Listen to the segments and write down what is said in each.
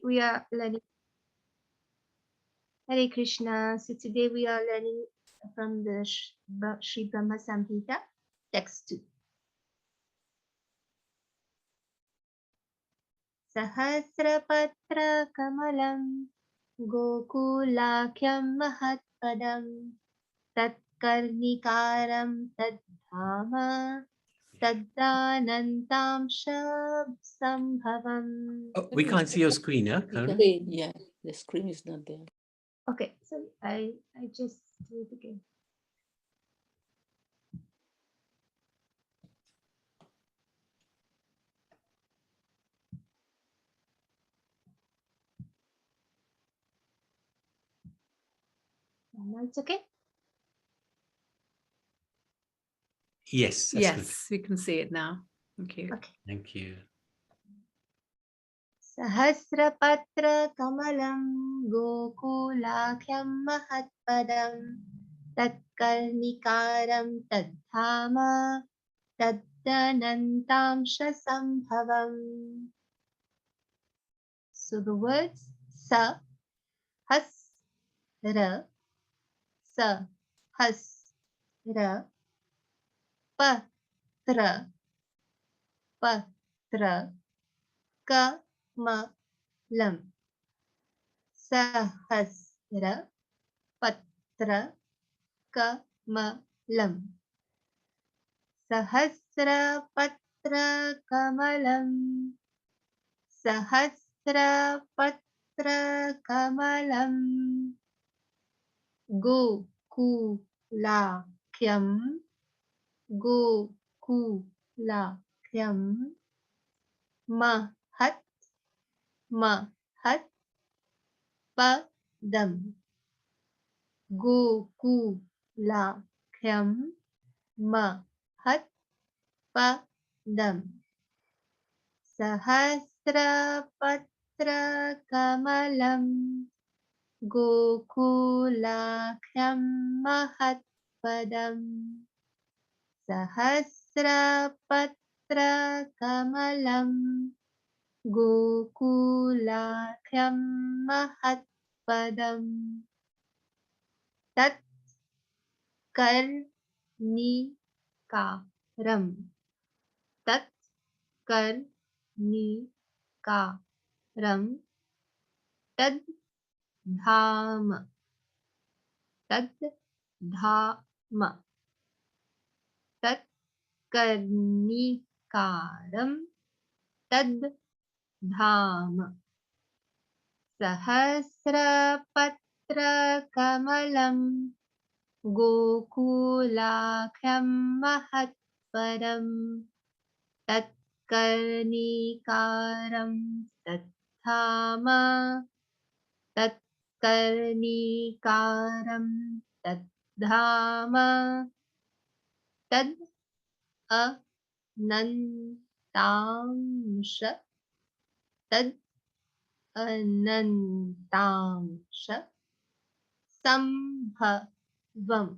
we are learning Hare Krishna. So today we are learning from the Sri Brahma Samhita, text 2. Sahasrapatra Kamalam Gokulakyam Mahatpadam Tatkarnikaram Tadhama Taddanantam Sambhavam. Oh, we can't see your screen, huh? Yeah, the screen is not there. Okay, so I just do it again. Now it's okay. Yes, that's Yes, good. we can see it now. Thank you. Okay. Thank you. Sahasrapatra Kamalam Gokulakyam Mahatpadam Tatkarnikaram Tadhama Taddanantam Sambhavam. So the words Sa, Has, Ra, Sa, Has, Ra, Patra, Patra, Kamalam. Sahasra Patra Kamalam. Sahasra Patra Kamalam. Sahasra Patra Kamalam. Gokulakyam. Gokulakyam. Mahat. Mahat. Padam. Gokulakyam Mahat Padam. Sahasrapatra Kamalam Gokulakyam Mahat Padam. Sahasrapatra Kamalam Gokulakyam Mahat Padam. Tat Karnikaram. Tat Karnikaram. Tad Dhama. Tad Dhama. Tat Karnikaram. Tad Dhama. Sahasrapatra Kamalam Gokulakyam Mahatparam Tatkarnikaram Tadhama Tatkarnikaram Tadhama Tad Anantamsha Tad Anantamsha Sambhavam.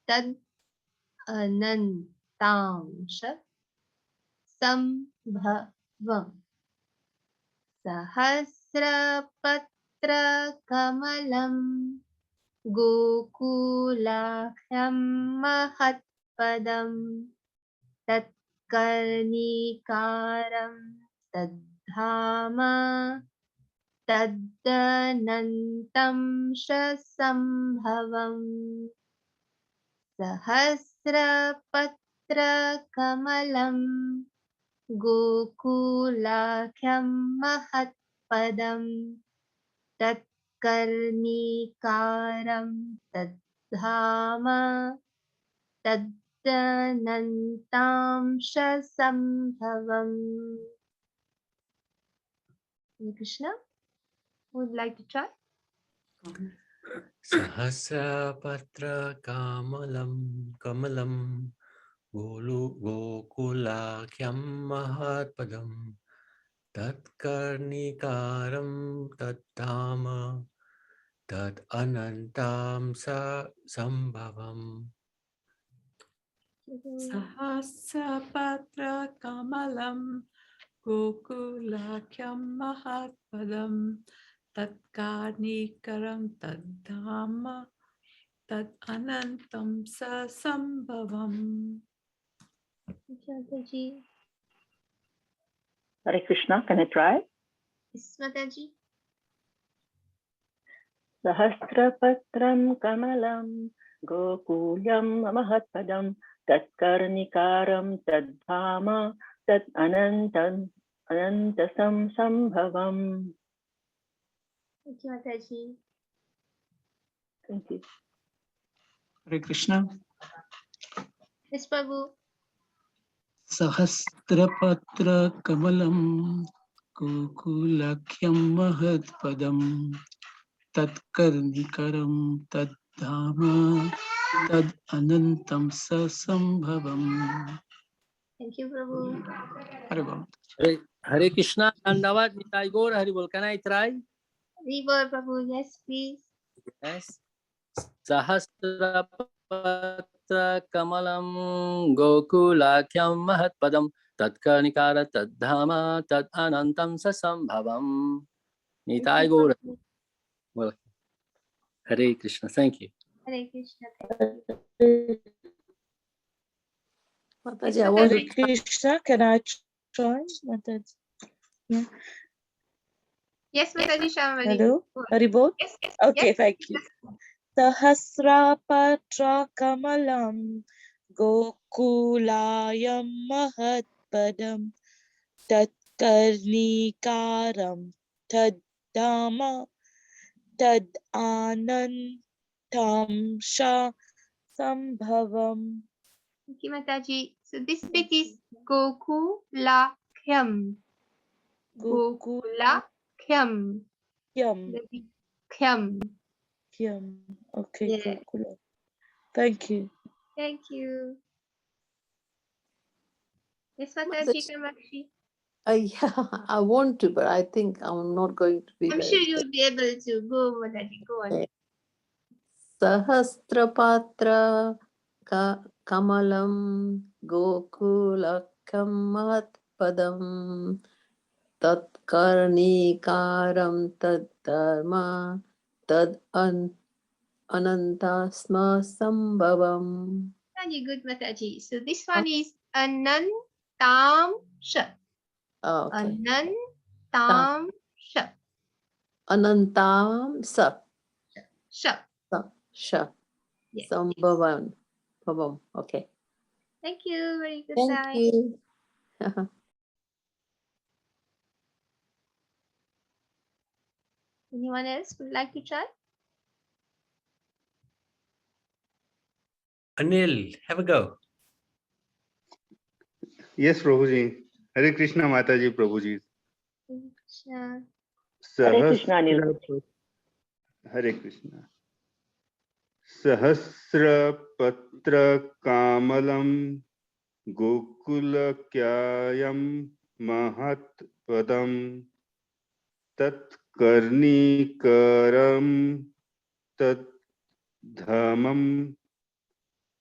Tad Anantamsha Sambhavam. Sahasrapatra Kamalam Gokulakyam Mahatpadam Tatkarnikaram Tadhama Taddanantam Sambhavam. Sahasrapatra Kamalam Gokulakyam Mahatpadam Tatkarnikaram Tadhama Taddanantam Sambhavam. Hare Krishna, would like to try? Sahasrapatra Kamalam Gokulakyam Mahatpadam Tatkarnikaram Tadhama Tad Anantam Sambhavam. Sahasrapatra Kamalam Gokulakyam padam tat karnikaram tad dhamma tad anantam sa sambhavam. Thank you, Mataji. Hare Krishna, can I try? Yes, Mataji. Sahasrapatram kamalam gokulyam mahatpadam tatkarnikaram tadbhama tat anantasam sambhavam. Thank you, Mataji. Thank you. Hare Krishna. Yes, Prabhu. Sahasrapatra kamalam kukulakyam mahatpadam tatkarnikaram tadhama tad anantam sasambhavam. Thank you, Prabhu. Hare Bol. Hare Krishna, Dandavad, Nitai Gaur, Hari Bol. Can I try? River, Prabhu. Yes, please. Yes. Sahasrapatra Kamalam Gokulakyam Mahatpadam Tatkarnikara Tadhama Tad Anantam Sasambhavam. Thank Nitai you, Gaur. Prabhu. Well, Hare Krishna. Thank you. Hare Krishna. Thank you. Mataji, Yes, I want Mataji. Krishna. Can I try? Mataji. Yeah. Yes, Mataji Shamali. Hello. Haribol. Yes, yes. Okay, Yes. thank you. Sahasrapatra kamalam gokulayam mahatpadam tatkarnikaram taddama tad anantam sha sambhavam. Thank you, Mataji. So this bit is Gokulakyam. Gokulakyam. Yum. Kyam. Yum. Okay, Yeah. Gokula. Thank you. Thank you. Yes, Mataji Kamakshi. Yeah, I want to, but I think I'm not going to be I'm there. sure you'll be able to. Go, Mataji. Go on. Sahasrapatra Kamalam Gokulakam Mahatpadam Tatkarnikaram Taddharma Tad Anantasma Sambhavam. Very good, Mataji. So this one is Anantam Sha. Oh, okay. Anantam Sha. Anantam Sap Sha. Sha Yes. Sambhavam. Bhavam. Okay. Thank you. Very good. Thank Sai. you. Anyone else would like to try? Anil, have a go. Yes, Prabhuji. Hare Krishna Mataji Prabhuji. Krishna. Hare Krishna, Anil. Hare Krishna. Sahasrapatra Kamalam Gokulakyam Mahatpadam Tatkarnikaram Tadhamam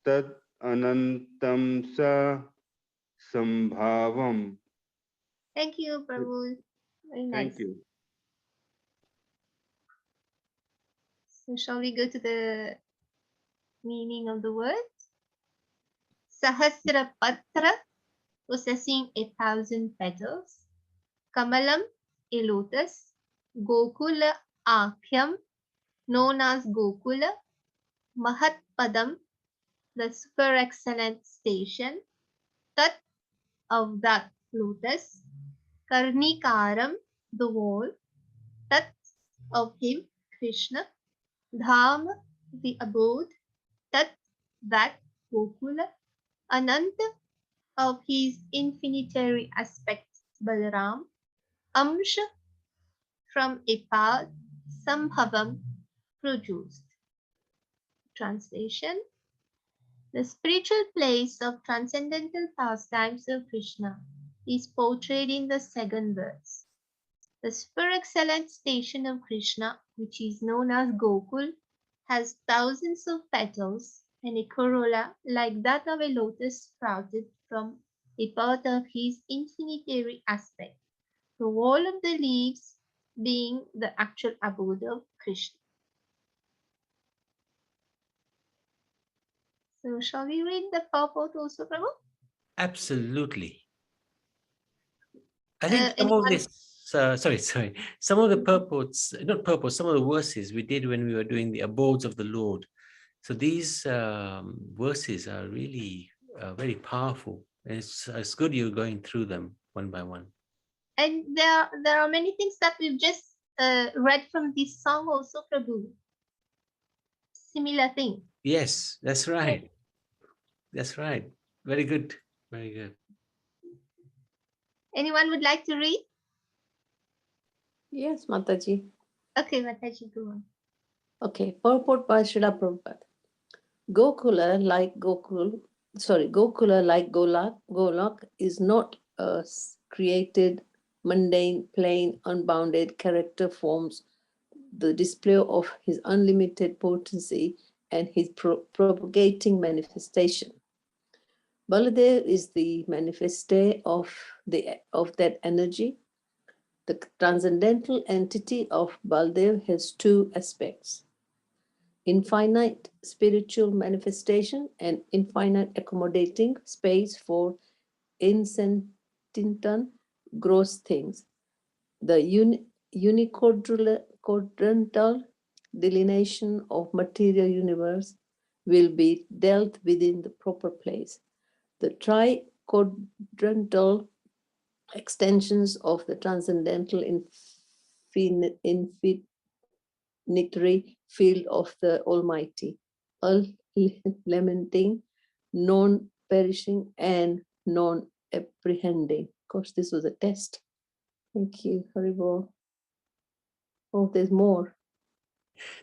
Tad Anantam Sa Sambhavam. Thank you, Prabhu. Very nice. Thank you. So shall we go to the meaning of the word? Sahasrapatra, possessing 1,000 petals. Kamalam, a lotus. Gokula Akhyam, known as Gokula. Mahatpadam, the super excellent station. Tat, of that lotus. Karnikaram, the wall. Tat, of him, Krishna. Dham, the abode. Tat, that, Gokula. Ananta, of his infinitary aspect, Balaram. Amsha, from a part. Sambhavam, produced. Translation: the spiritual place of transcendental pastimes of Krishna is portrayed in the second verse. The super excellent station of Krishna, which is known as Gokul, has thousands of petals and a corolla like that of a lotus sprouted from a part of his infinitary aspect. The wall of the leaves being the actual abode of Krishna. So shall we read the purport also, Prabhu? Absolutely. I think some of Anyone? this, sorry, some of the purports, not purports, some of the verses we did when we were doing the abodes of the Lord. So these verses are really very powerful. And it's good you're going through them one by one. And there are many things that we've just read from this song also, Prabhu. Similar thing. Yes, that's right. That's right. Very good. Very good. Anyone would like to read? Yes, Mataji. Okay, Mataji, go on. Okay, purport by Srila Prabhupada. Gokula like Golak is not a created, mundane, plain, unbounded character forms the display of his unlimited potency and his propagating manifestation. Baladev is the manifeste of that energy. The transcendental entity of Baldev has two aspects: infinite spiritual manifestation and infinite accommodating space for insentient gross things. The uniquadrantal delineation of material universe will be dealt within the proper place. The triquadrantal extensions of the transcendental infinitary field of the Almighty, lamenting, non-perishing, and non-apprehending. Of course, this was a test. Thank you, Haribol. Oh, there's more.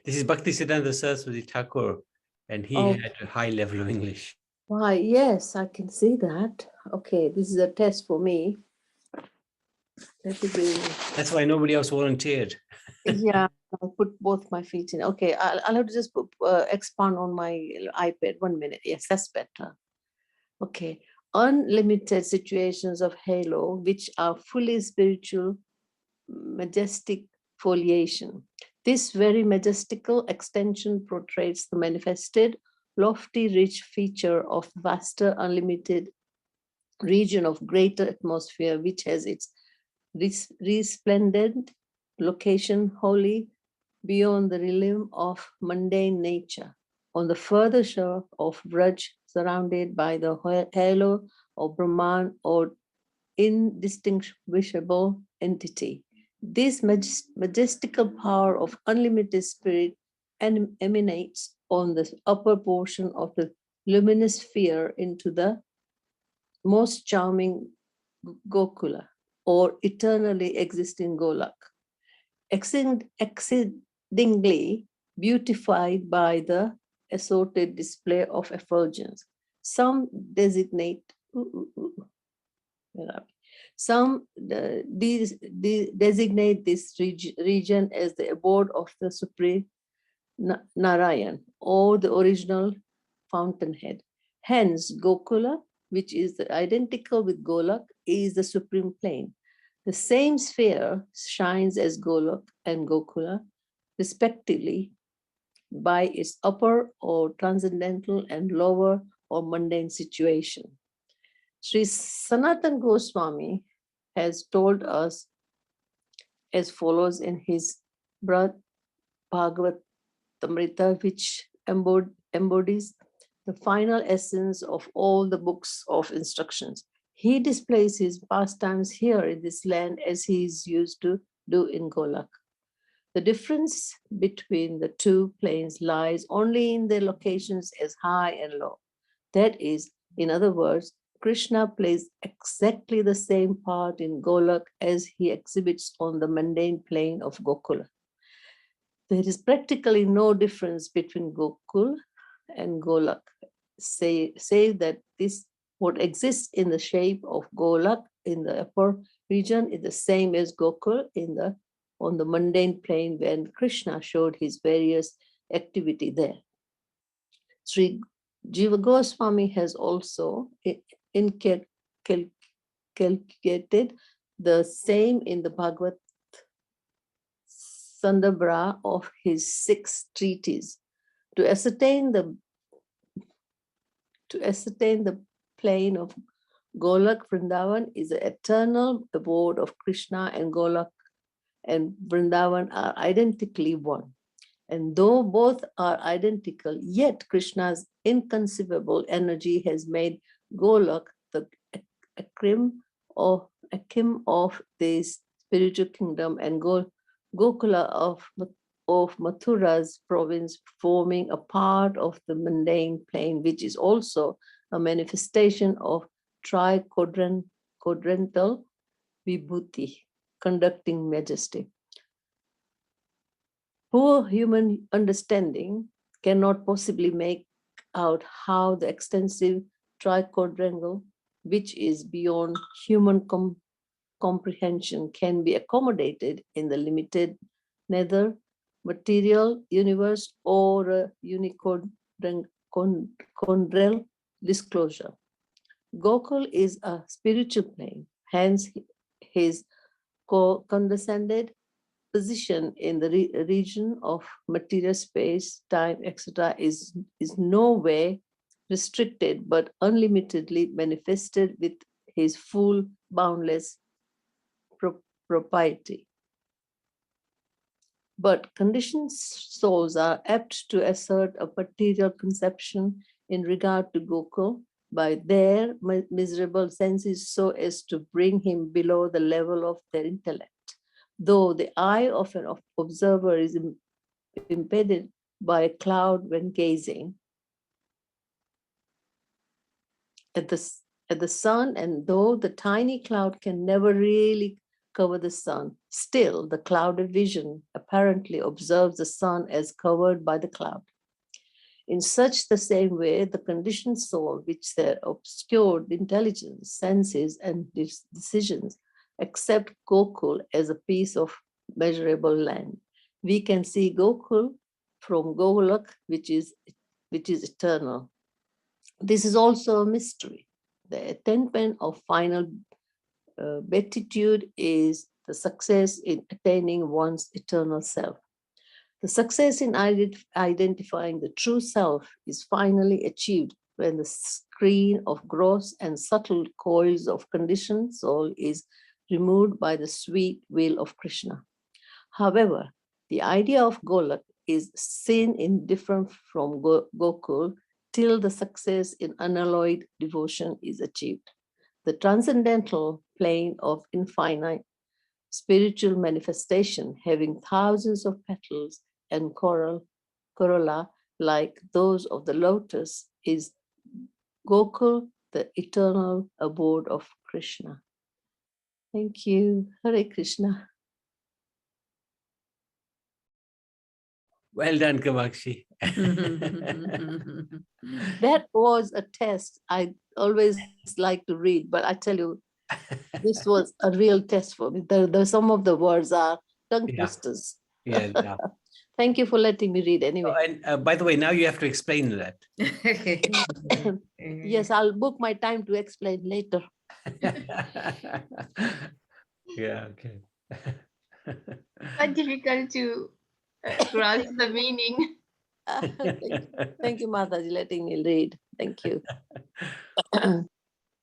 This is Bhaktisiddhanta Saraswati Thakur, and he had a high level of English. Why, yes, I can see that. Okay, this is a test for me. Let it be. That's why nobody else volunteered. Yeah, I put both my feet in. Okay, I'll have to just expand on my iPad. 1 minute. Yes, that's better. Okay, unlimited situations of halo, which are fully spiritual, majestic foliation. This very majestical extension portrays the manifested, lofty, rich feature of vaster, unlimited region of greater atmosphere, which has its resplendent location wholly beyond the realm of mundane nature. On the further shore of Braj, surrounded by the halo of Brahman or indistinguishable entity. This majestical power of unlimited spirit emanates on the upper portion of the luminous sphere into the most charming Gokula, or eternally existing Golak, exceedingly beautified by the assorted display of effulgence. Some designate designate this region as the abode of the Supreme Narayan, or the original fountainhead. Hence, Gokula, which is identical with Golak, is the supreme plane. The same sphere shines as Golak and Gokula, respectively, by its upper or transcendental and lower or mundane situation. Sri Sanatan Goswami has told us as follows in his Bhagavatamrita, which embodies the final essence of all the books of instructions. He displays his pastimes here in this land as he is used to do in Golak. The difference between the two planes lies only in their locations as high and low. That is, in other words, Krishna plays exactly the same part in Golak as he exhibits on the mundane plane of Gokula. There is practically no difference between Gokul and Golak, say that this what exists in the shape of Golak in the upper region is the same as Gokul on the mundane plane when Krishna showed his various activity there. Sri Jiva Goswami has also inculcated the same in the Bhagavad Sandabra of his 6 treatises. To ascertain the plane of Golak, Vrindavan is the eternal abode of Krishna, and Golak and Vrindavan are identically one. And though both are identical, yet Krishna's inconceivable energy has made Golak the akim of this spiritual kingdom, and Gokula of Mathura's province, forming a part of the mundane plane, which is also a manifestation of tri-quadrantal vibhuti, conducting majesty. Poor human understanding cannot possibly make out how the extensive tri-quadrangle, which is beyond human comprehension, can be accommodated in the limited nether material universe or a uniquadrangle disclosure. Gokul is a spiritual plane, hence his condescended position in the region of material space, time, etc. is no way restricted, but unlimitedly manifested with his full boundless propriety. But conditioned souls are apt to assert a material conception in regard to Gokul by their miserable senses so as to bring him below the level of their intellect. Though the eye of an observer is impeded by a cloud when gazing at the sun, and though the tiny cloud can never really cover the sun, still the clouded vision apparently observes the sun as covered by the cloud. In such the same way, the conditioned soul, which their obscured intelligence, senses, and decisions accept Gokul as a piece of measurable land. We can see Gokul from Golak, which is eternal. This is also a mystery. The attainment of final beatitude is the success in attaining one's eternal self. The success in identifying the true self is finally achieved when the screen of gross and subtle coils of conditioned soul is removed by the sweet will of Krishna. However, the idea of Golak is seen in different from Gokul till the success in unalloyed devotion is achieved. The transcendental plane of infinite spiritual manifestation, having thousands of petals and corolla like those of the lotus, is Gokul, the eternal abode of Krishna. Thank you. Hare Krishna. Well done, Kamakshi. That was a test. I always like to read, but I tell you, this was a real test for me. Some of the words are tongue twisters. Yeah. Thank you for letting me read Oh, anyway. and by the way, now you have to explain that. Yes, I'll book my time to explain later. Yeah, okay. But difficult to grasp the meaning. Thank you, Mataji, letting me read. Thank you.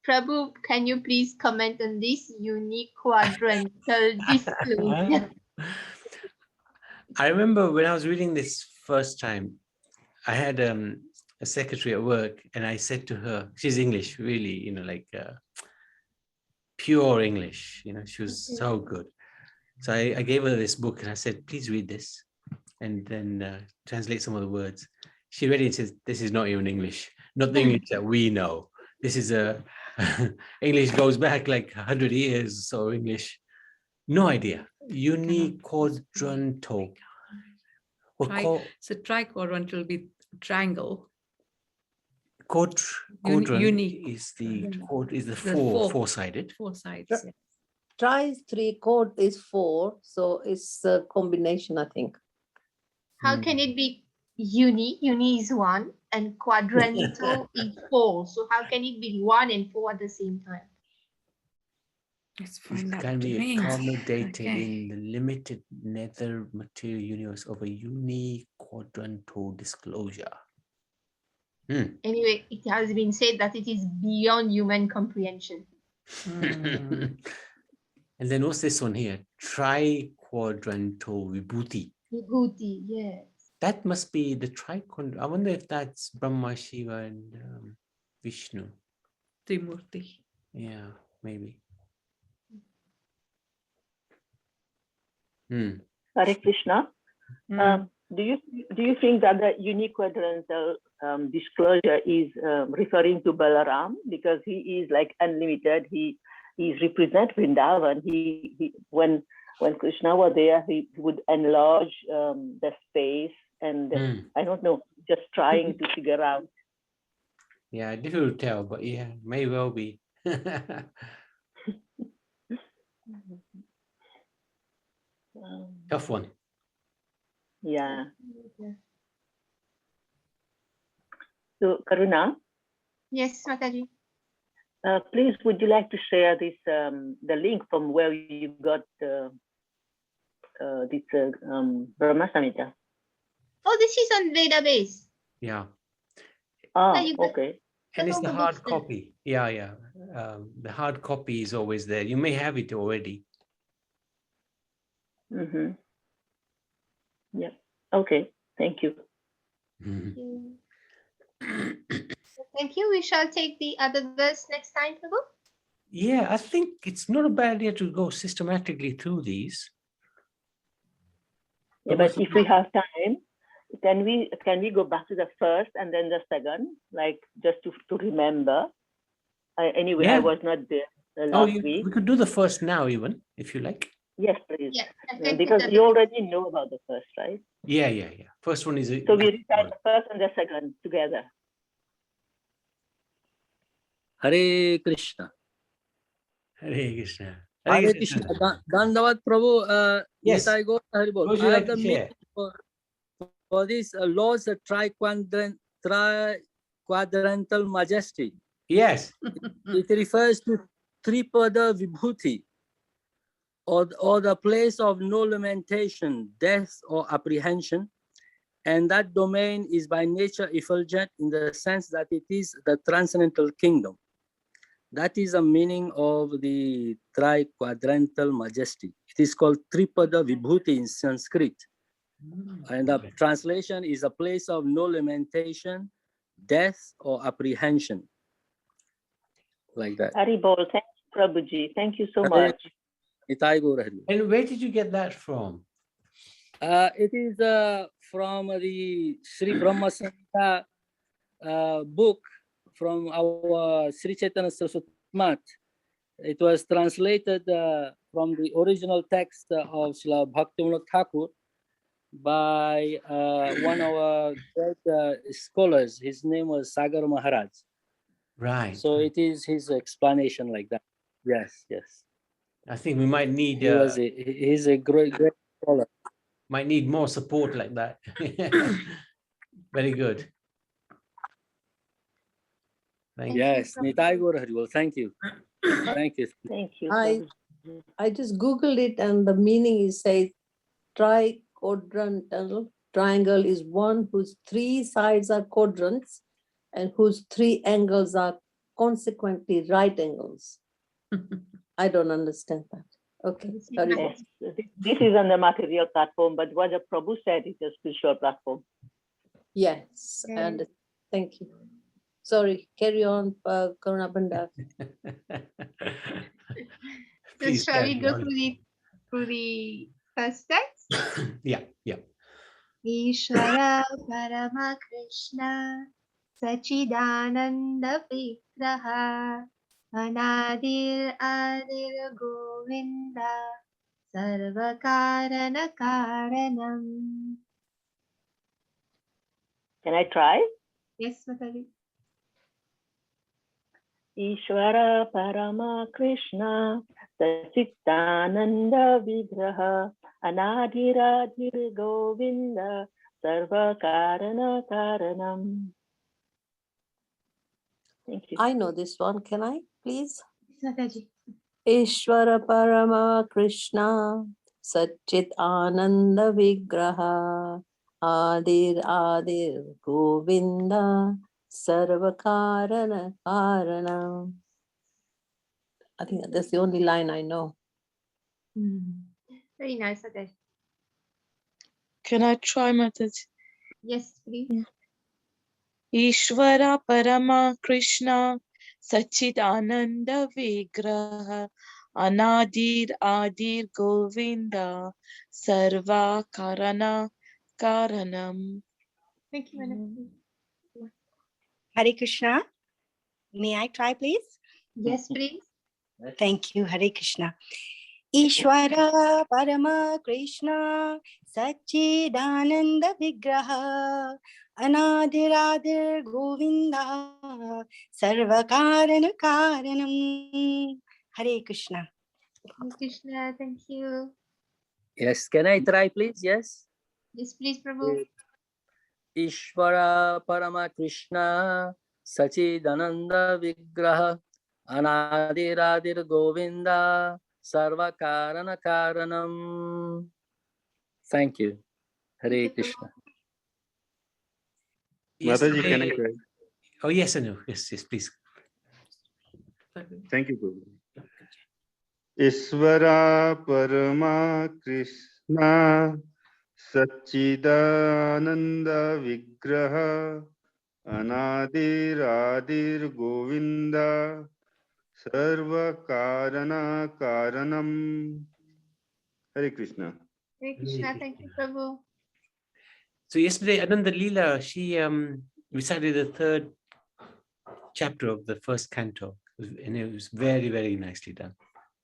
Prabhu, can you please comment on this unique quadrantal disclosure? I remember when I was reading this first time, I had a secretary at work, and I said to her, she's English, really, like pure English, she was so good. So I gave her this book and I said, please read this and then translate some of the words. She read it and says, this is not even English, not the English that we know. This is English goes back like 100 years, so English, no idea. Unique quadrantal. So tri-quadrantal will be triangle. Quadrant Unique. is the four-sided. Four sides. Yeah. Try 3 chord is 4, so it's a combination, I think. How can it be uni? Uni is 1 and quadrantal is 4. So how can it be 1 and 4 at the same time? Let's which find out can the be names. accommodated Okay. in the limited nether material universe of a unique quadrantal disclosure. Anyway, it has been said that it is beyond human comprehension. And then what's this one here? Tri-quadrantal vibhuti. Vibhuti, yes. That must be the triquadrantal. I wonder if that's Brahma, Shiva, and Vishnu. Trimurti. Yeah, maybe. Hare Krishna. Do you think that the unique quadrantal disclosure is referring to Balaram because he is like unlimited? He represents Vrindavan. He when Krishna was there, he would enlarge the space, and I don't know, just trying to figure out. Yeah, difficult to tell, but yeah, may well be. Tough one. Yeah. So, Karuna. Yes, Mataji. Please, would you like to share this the link from where you got this Brahma Samhita? Oh, this is on database. Yeah. Ah, Yeah, okay. And it's all the the hard books there. copy. Yeah, yeah. The hard copy is always there. You may have it already. Mm-hmm. Yeah. Okay. Thank you. Thank you. We shall take the other verse next time, Prabhu. Yeah, I think it's not a bad idea to go systematically through these. Yeah, but if we have time, can we go back to the first and then the second, like just to remember? Anyway, Yeah. I was not there last week. We could do the first now, even if you like. Yes, please. Yeah, because you already know about the first, right? Yeah, yeah, yeah. First one is so we recite the first and the second together. Hare Krishna. Hare Krishna. Hare Krishna. Dandavat Prabhu. Yes. Nitai Gaur Hari Bol. Would I you have like the to share? meaning for this Lord's tri-quadrantal majesty. Yes. It refers to Tripada Vibhuti, or the place of no lamentation, death, or apprehension. And that domain is by nature effulgent in the sense that it is the transcendental kingdom. That is the meaning of the tri-quadrantal majesty. It is called Tripada Vibhuti in Sanskrit. And the translation is a place of no lamentation, death, or apprehension. Like that. Haribol, thank you, Prabhuji. Thank you so much. And where did you get that from? It is from the Sri Brahma Samhita book from our Sri Chaitanya Saraswati Math. It was translated from the original text of Srila Bhaktivinoda Thakur by one of our great scholars. His name was Sagar Maharaj. Right. So it is his explanation like that. Yes, yes. I think we might need. He's a great scholar. Might need more support like that. Very good. Thank yes, Nitai Gaur Hari Bol. Thank you. Thank you. Thank you. I just Googled it, and the meaning is says tri-quadrantal triangle is one whose three sides are quadrants and whose three angles are consequently right angles. I don't understand that. Okay. Yes. This is on the material platform, but what the Prabhu said is a spiritual platform. Yes, and thank you. Sorry, carry on, Karuna Bhandar. So shall we go through the first text? Yeah, yeah. Ishvara Parama Krishna Sachidananda Vigraha Anadir Adir Govinda Sarvakarana Karanam. Can I try? Yes, Mataji. Ishvara Parama Krishna Sachidananda Vigraha Anadiradir Govinda Sarva Karana Karanam. Thank you. I know this one. Can I, please? Mataji. Ishvara Parama Krishna Satchit Ananda Vigraha Adir Adir Govinda Sarvakarana Karana. I think that's the only line I know. Very nice, Adesh. Can I try, Mataji? Yes, please. Yeah. Ishvara Parama Krishna Sachidananda Vigraha Anadir Adir Govinda Sarva Karana Karanam. Thank you, Manashi. Hare Krishna. May I try, please? Yes, please. Thank you. Hare Krishna. Ishvara Parama Krishna Sachidananda Vigraha Anadiradir Govinda Sarvakarana Karanam. Hare Krishna. Hare Krishna, thank you. Yes, can I try, please? Yes. Yes, please, Prabhu. Ishvara Parama Krishna Sachidananda Vigraha Anadiradir Govinda Sarvakarana Karanam. Thank you. Hare Krishna. Mataji, can I try? Oh, yes, I know. Yes, yes, please. Thank you, Prabhu. Ishvara Parama Krishna Satchidananda Vigraha Anadir Adir Govinda Sarva Karana Karanam. Hare Krishna. Hare Krishna, thank you, Prabhu. So yesterday, Ananda Leela, she recited the third chapter of the first canto, and it was very, very nicely done.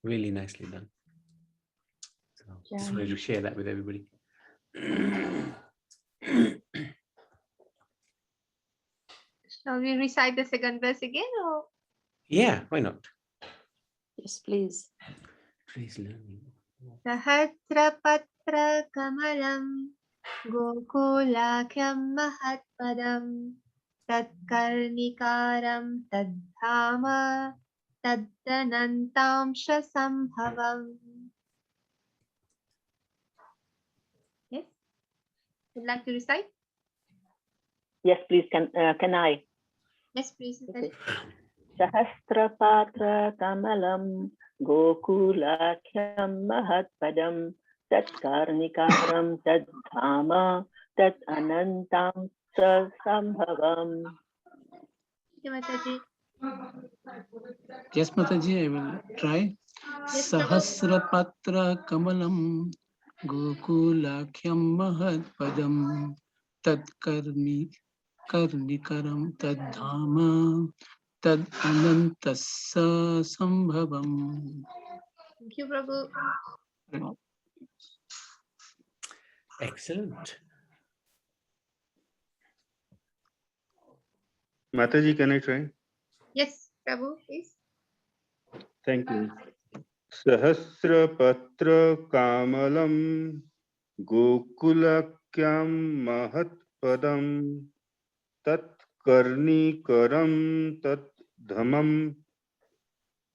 Really nicely done. So just wanted to share that with everybody. Shall we recite the second verse again, or? Yeah, why not? Yes, please. Please learn. Sahastrapatra Kamalam Gokulakyam Mahatpadam Tatkarnikaram Tadhama Taddanantamsha Sambhavam. Yes? Would like to recite? Yes, please. Can I? Yes, please. Okay. Sahasrapatra Kamalam Gokulakyam Mahatpadam Tatkarnikaram Tadhama Tat Anantam Sambhavam. Thank you, Mataji. Yes, Mataji, I will try. Yes, Prabhu. Sahasrapatra Kamalam Gokulakyam Mahatpadam Karnikaram Tadhama Tad Anantassa Sambhavam. Thank you, Prabhu. Excellent. Mataji, can I try? Yes, Prabhu, please. Thank you. Sahasrapatra Kamalam Gokulakyam Mahatpadam Tat Karnikaram Tat Dhamam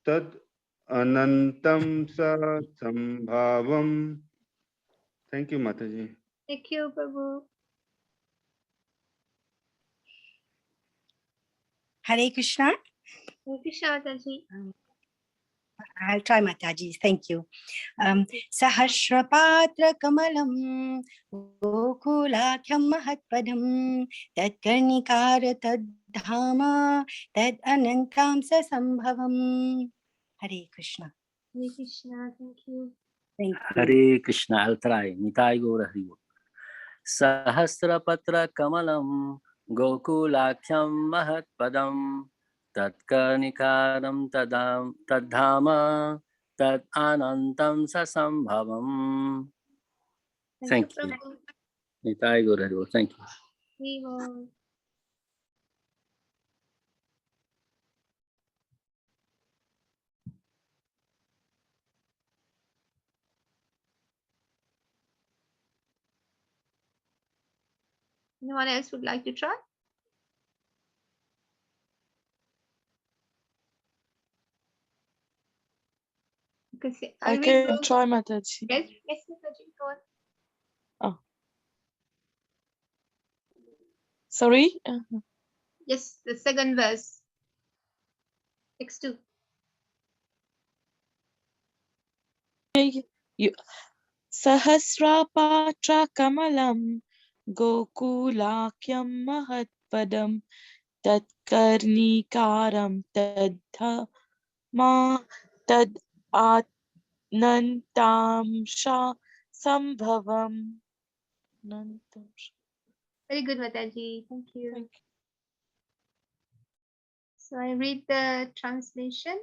Tad Anantam Sa Sambhavam. Thank you, Mataji. Thank you, Prabhu. Hare Krishna. Hare Krishna, Mataji. I'll try, Mataji. Thank you. Sahasrapatra Kamalam Gokulakyam Mahatpadam Tatkarnikara Tadhama Tad Anantam Sambhavam. Hare Krishna. Hare Krishna, thank you. Thank you. Hare Krishna. I'll try. Nitai Gaura Hari Bol. Sahasrapatra Kamalam Gokulakyam Mahatpadam Tatkarnikaram Tadhama Tad Anantam Sambhavam. Thank you. Prabhu. Nitai Gaura Hari Bol. Thank you. We will. Anyone else would like to try? Because I will can go. try, Mataji. Yes, yes, Mataji, go on. Oh. Sorry? Yes, the second verse. X2. You, Sahasrapatra Kamalam Gokulakyam Mahatpadam Tatkarnikaram Tadha Ma Tad Atnantamsha Sambhavam. Nantamsha. Very good, Mataji. Thank you. Thank you. So I read the translation.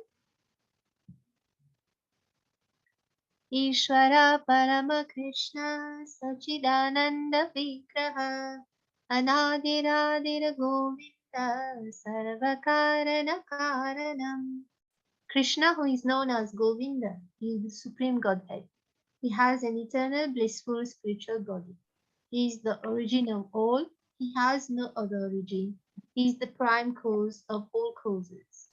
Ishvara Parama Krishna Sachidananda Vigraha Anadiradira Govinda Sarvakarana Karanam. Krishna, who is known as Govinda, is the Supreme Godhead. He has an eternal, blissful spiritual body. He is the origin of all. He has no other origin. He is the prime cause of all causes.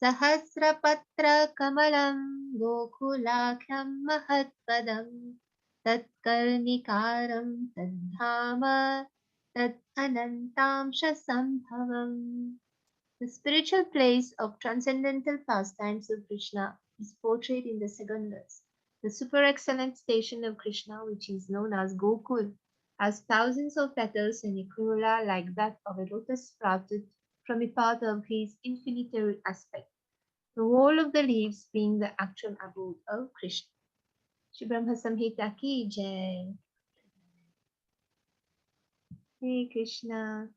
Sahasrapatra Kamalam Gokulakham Mahatpadam Tatkarnikaram Tadhama Tad Anantamsha Sambhavam. The spiritual place of transcendental pastimes of Krishna is portrayed in the second verse. The super excellent station of Krishna, which is known as Gokul, has thousands of petals and a corolla like that of a lotus sprouted from a part of his infinitary aspect, the whole of the leaves being the actual abode of Krishna. Shri Brahma Samhita ki jai. Hey Krishna.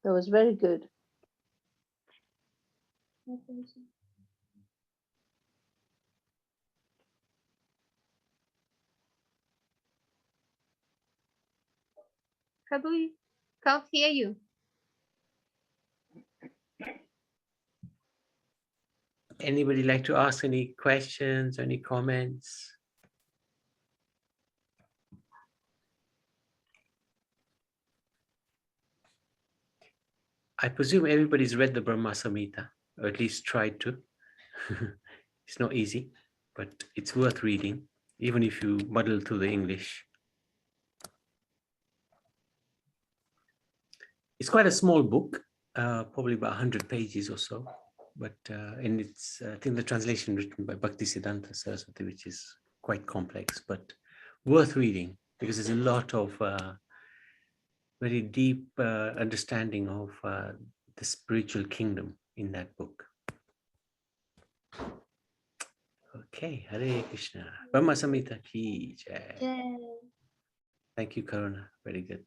That was very good. Prabhu, can't hear you. Anybody like to ask any questions, any comments? I presume everybody's read the Brahma Samhita, or at least tried to. It's not easy, but it's worth reading, even if you muddle through the English. It's quite a small book, probably about 100 pages or so, but and it's, I think the translation written by Bhaktisiddhanta Saraswati, which is quite complex, but worth reading because there's a lot of very deep understanding of the spiritual kingdom in that book. Okay, Hare Krishna. Brahma Samhita ki jai. Jai. Thank you, Karuna. Very good.